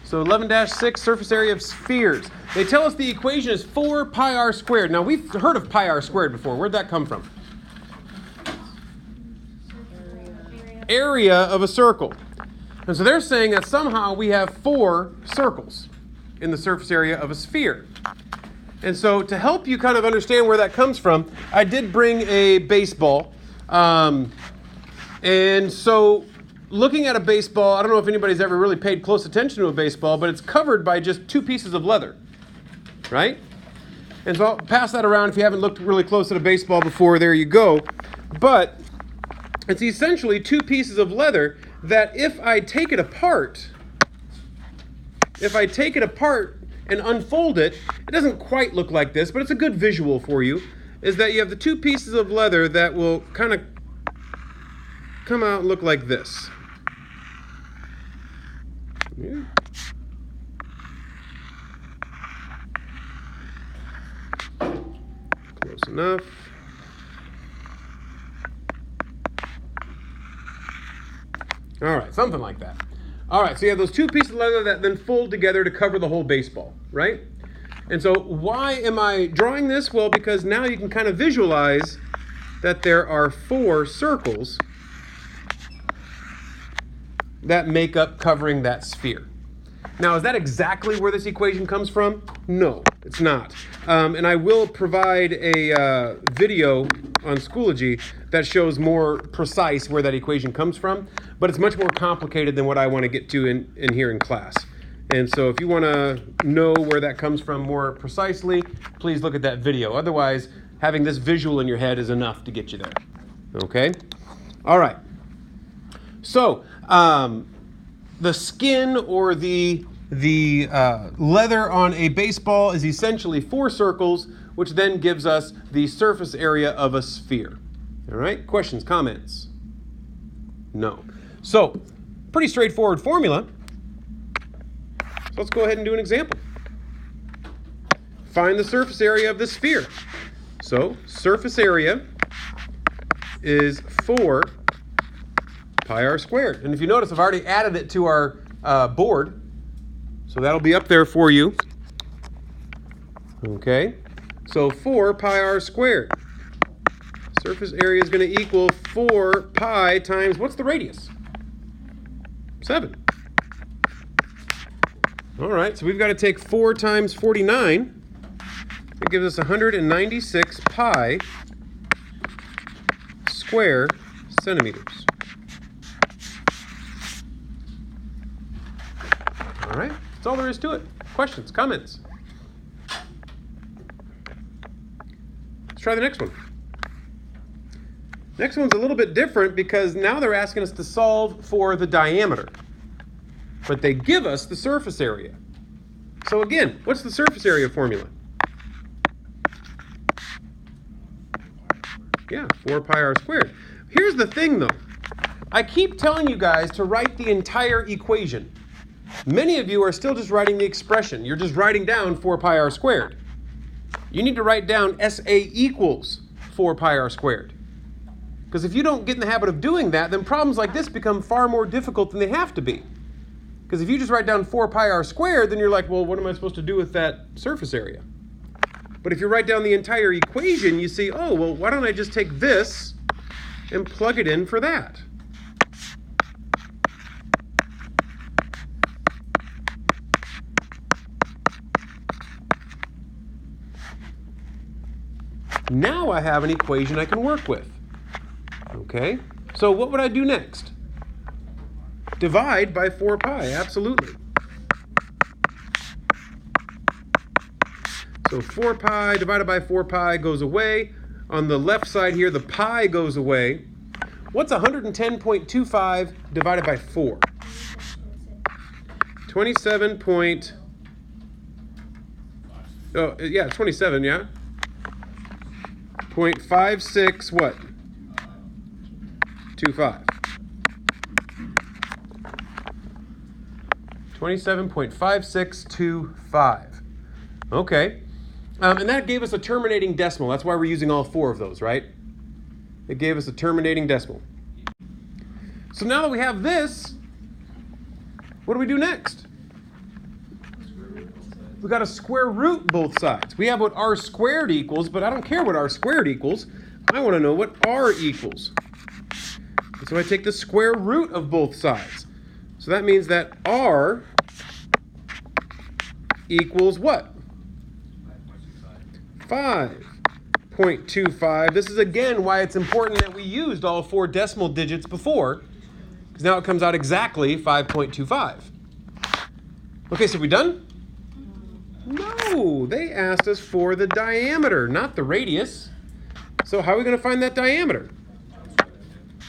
So 11-6, surface area of spheres. They tell us the equation is 4 pi r squared. Now, we've heard of pi r squared before. Where'd that come from? Area of a circle. And so they're saying that somehow we have 4 circles in the surface area of a sphere. And so to help you kind of understand where that comes from, I did bring a baseball. And so looking at a baseball, I don't know if anybody's ever really paid close attention to a baseball, but it's covered by just 2 pieces of leather, right? And so I'll pass that around if you haven't looked really close at a baseball before. There you go. But it's essentially 2 pieces of leather that if I take it apart and unfold it, it doesn't quite look like this, but it's a good visual for you, is that you have the 2 pieces of leather that will kind of come out and look like this. Yeah. Close enough. All right, something like that. All right, so you have those 2 pieces of leather that then fold together to cover the whole baseball, right? And so why am I drawing this? Well, because now you can kind of visualize that there are 4 circles that make up covering that sphere. Now, is that exactly where this equation comes from? No, it's not. And I will provide a video on Schoology that shows more precise where that equation comes from, but it's much more complicated than what I want to get to in here in class. And so if you want to know where that comes from more precisely, please look at that video. Otherwise, having this visual in your head is enough to get you there. Okay? All right. So, the skin or the leather on a baseball is essentially 4 circles, which then gives us the surface area of a sphere. All right? Questions, comments? No. So, pretty straightforward formula. So let's go ahead and do an example. Find the surface area of the sphere. So, surface area is 4 pi r squared. And if you notice, I've already added it to our board. So that'll be up there for you. Okay. So 4 pi r squared. Surface area is going to equal 4 pi times, what's the radius? 7. All right, so we've got to take 4 times 49. It gives us 196 pi square centimeters. All right, that's all there is to it. Questions, comments? Let's try the next one. Next one's a little bit different because now they're asking us to solve for the diameter, but they give us the surface area. So again, what's the surface area formula? Yeah, 4 pi r squared. Here's the thing though. I keep telling you guys to write the entire equation. Many of you are still just writing the expression. You're just writing down 4 pi r squared. You need to write down SA equals 4 pi r squared. Because if you don't get in the habit of doing that, then problems like this become far more difficult than they have to be. Because if you just write down 4 pi r squared, then you're like, well, what am I supposed to do with that surface area? But if you write down the entire equation, you see, oh, well, why don't I just take this and plug it in for that? Now I have an equation I can work with. Okay, so what would I do next? Divide by 4 pi, absolutely. So 4 pi divided by 4 pi goes away. On the left side here, the pi goes away. What's 110.25 divided by 4? 27 point... Oh, yeah, 27, yeah? 0.56 what? 25. 27.5625. Okay. And that gave us a terminating decimal. That's why we're using all 4 of those, right? It gave us a terminating decimal. So now that we have this, what do we do next? We've got to square root both sides. We have what r squared equals, but I don't care what r squared equals. I want to know what r equals. And so I take the square root of both sides. So that means that r equals what? 5.25. This is again why it's important that we used all 4 decimal digits before, because now it comes out exactly 5.25. Okay, so we done? No, they asked us for the diameter, not the radius. So how are we going to find that diameter?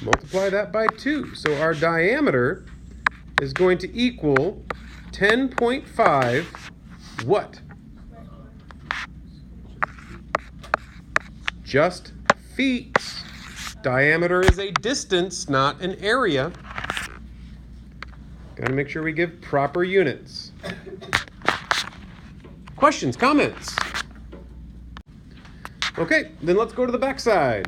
Multiply that by 2. So our diameter is going to equal 10.5 what? Just feet. Diameter is a distance, not an area. Got to make sure we give proper units. Questions, comments? Okay, then let's go to the back side.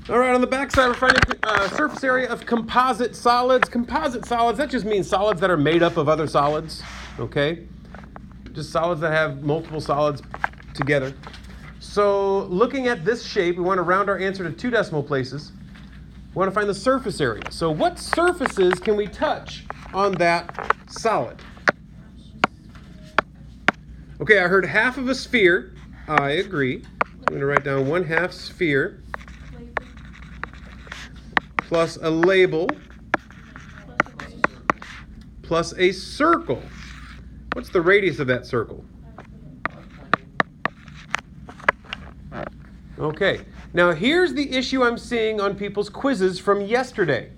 All right, on the back side, we're finding surface area of composite solids. Composite solids, that just means solids that are made up of other solids, okay? Just solids that have multiple solids together. So looking at this shape, we want to round our answer to 2 decimal places. We want to find the surface area. So what surfaces can we touch on that solid? Okay, I heard half of a sphere. I agree. I'm going to write down 1/2 sphere. Plus a label, plus a circle. What's the radius of that circle? Okay, now here's the issue I'm seeing on people's quizzes from yesterday.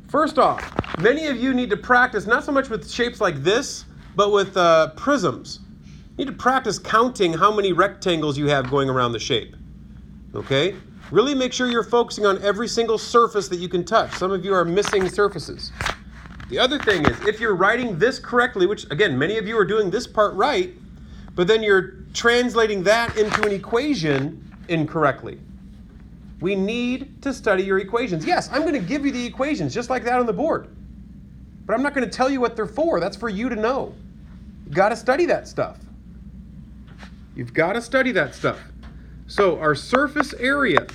First off, many of you need to practice not so much with shapes like this, but with prisms. You need to practice counting how many rectangles you have going around the shape. Okay? Really make sure you're focusing on every single surface that you can touch. Some of you are missing surfaces. The other thing is, if you're writing this correctly, which again, many of you are doing this part right, but then you're translating that into an equation incorrectly. We need to study your equations. Yes, I'm going to give you the equations just like that on the board. But I'm not going to tell you what they're for. That's for you to know. You've got to study that stuff. You've got to study that stuff. So our surface area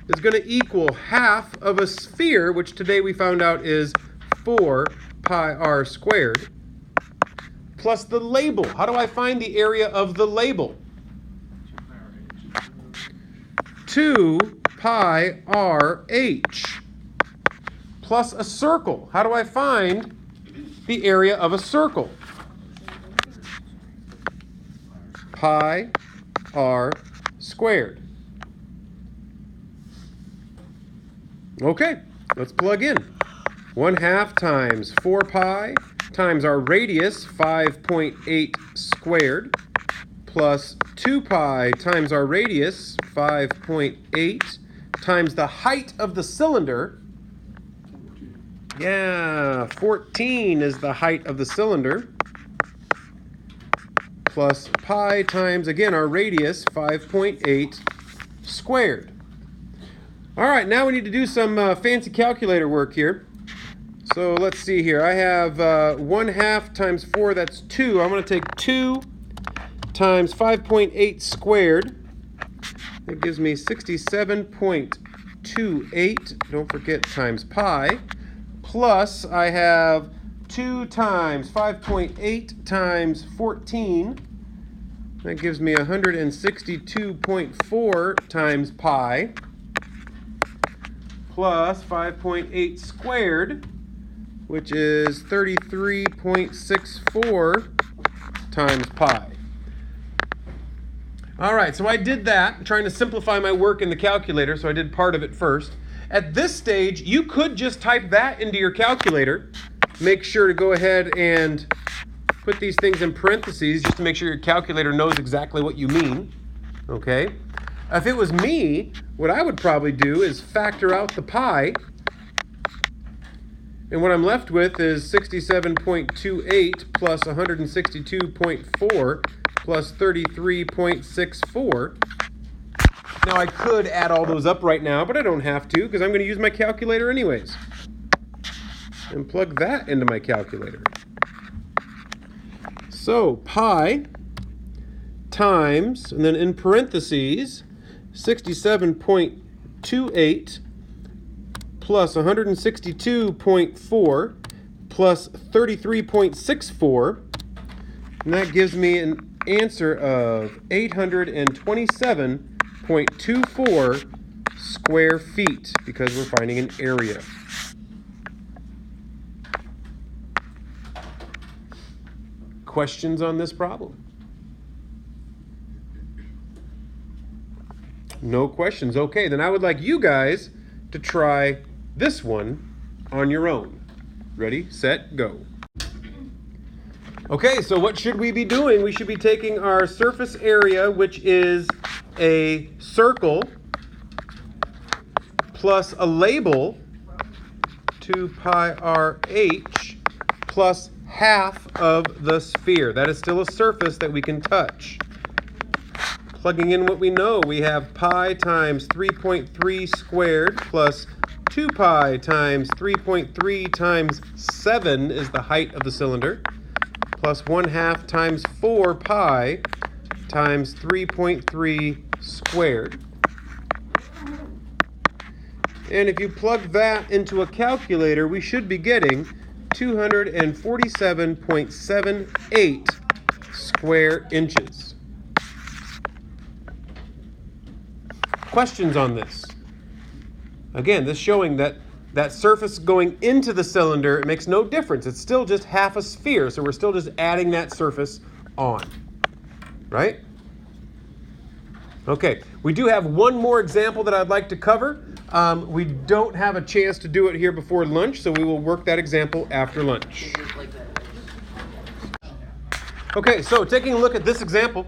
is going to equal half of a sphere, which today we found out is 4 pi r squared, plus the label. How do I find the area of the label? 2 pi r h, plus a circle. How do I find the area of a circle? Pi r squared. Okay, let's plug in. 1/2 times 4 pi times our radius, 5.8 squared, plus 2 pi times our radius, 5.8, times the height of the cylinder. Yeah, 14 is the height of the cylinder. Plus pi times, again, our radius, 5.8 squared. All right, now we need to do some fancy calculator work here. So let's see here. I have 1/2 times 4, that's 2. I'm going to take 2 times 5.8 squared. That gives me 67.28. Don't forget times pi. Plus, I have 2 times 5.8 times 14. That gives me 162.4 times pi. Plus 5.8 squared, which is 33.64 times pi. All right, so I did that. I'm trying to simplify my work in the calculator, so I did part of it first. At this stage, you could just type that into your calculator. Make sure to go ahead and put these things in parentheses just to make sure your calculator knows exactly what you mean. Okay? If it was me, what I would probably do is factor out the pi. And what I'm left with is 67.28 plus 162.4 plus 33.64. Now I could add all those up right now, but I don't have to because I'm going to use my calculator anyways. And plug that into my calculator. So pi times, and then in parentheses, 67.28 plus 162.4 plus 33.64, and that gives me an answer of 827.24 square feet because we're finding an area. Questions on this problem? No questions. Okay, then I would like you guys to try this one on your own. Ready, set, go. Okay, so what should we be doing? We should be taking our surface area, which is a circle, plus a label, 2 pi r h, plus half of the sphere. That is still a surface that we can touch. Plugging in what we know, we have pi times 3.3 squared plus 2 pi times 3.3 times 7 is the height of the cylinder, plus 1/2 times 4 pi times 3.3 squared. And if you plug that into a calculator, we should be getting 247.78 square inches. Questions on this? Again, this showing that that surface going into the cylinder, it makes no difference. It's still just half a sphere, so we're still just adding that surface on, right? Okay, we do have one more example that I'd like to cover. We don't have a chance to do it here before lunch, so we will work that example after lunch. Okay, so taking a look at this example,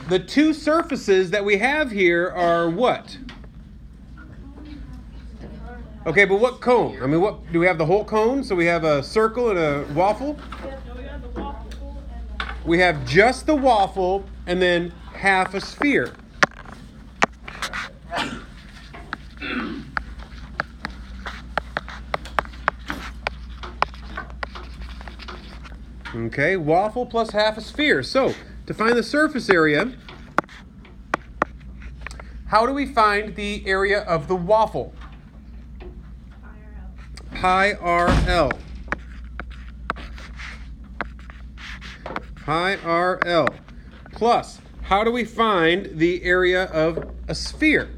the two surfaces that we have here are what? Okay, but what cone? I mean, what do we have? The whole cone? So we have a circle and a waffle? We have just the waffle and then half a sphere. Okay, waffle plus half a sphere. So, to find the surface area, how do we find the area of the waffle? Pi RL. Pi RL. Plus, how do we find the area of a sphere?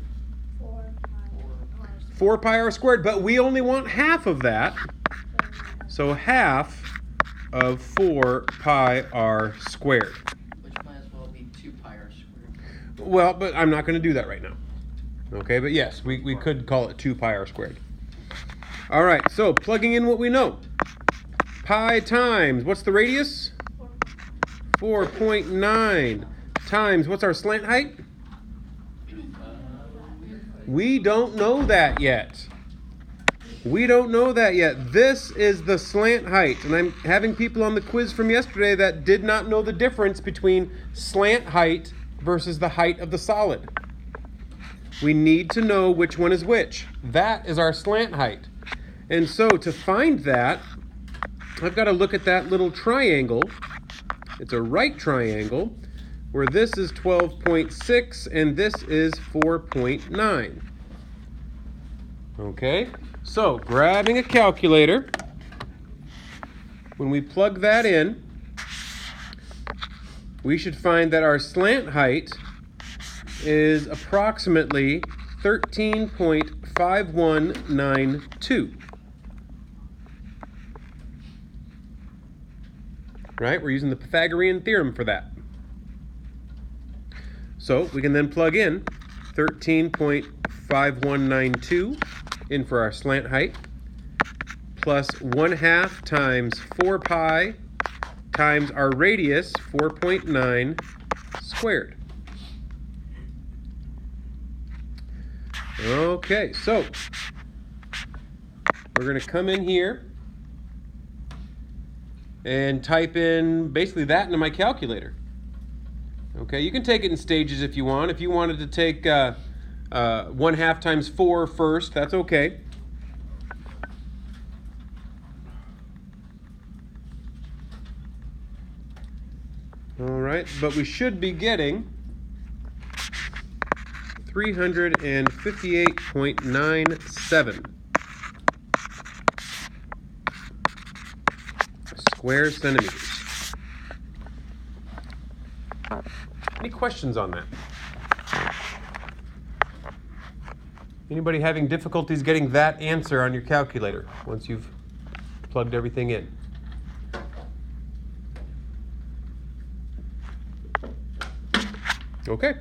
4 pi r squared, but we only want half of that. So half of 4 pi r squared. Which might as well be 2 pi r squared. Well, but I'm not going to do that right now. Okay, but yes, we could call it 2 pi r squared. All right, so plugging in what we know. Pi times, what's the radius? 4.9 times, what's our slant height? We don't know that yet. We don't know that yet. This is the slant height. And I'm having people on the quiz from yesterday that did not know the difference between slant height versus the height of the solid. We need to know which one is which. That is our slant height. And so to find that, I've got to look at that little triangle. It's a right triangle where this is 12.6 and this is 4.9. Okay, so grabbing a calculator, when we plug that in, we should find that our slant height is approximately 13.5192. Right, we're using the Pythagorean theorem for that. So we can then plug in 13.5192 in for our slant height, plus 1/2 times 4 pi times our radius, 4.9 squared. Okay, so we're going to come in here and type in basically that into my calculator. Okay, you can take it in stages if you want. If you wanted to take 1/2 times 4 first, that's okay. All right, but we should be getting 358.97 square centimeters. Any questions on that? Anybody having difficulties getting that answer on your calculator once you've plugged everything in? Okay.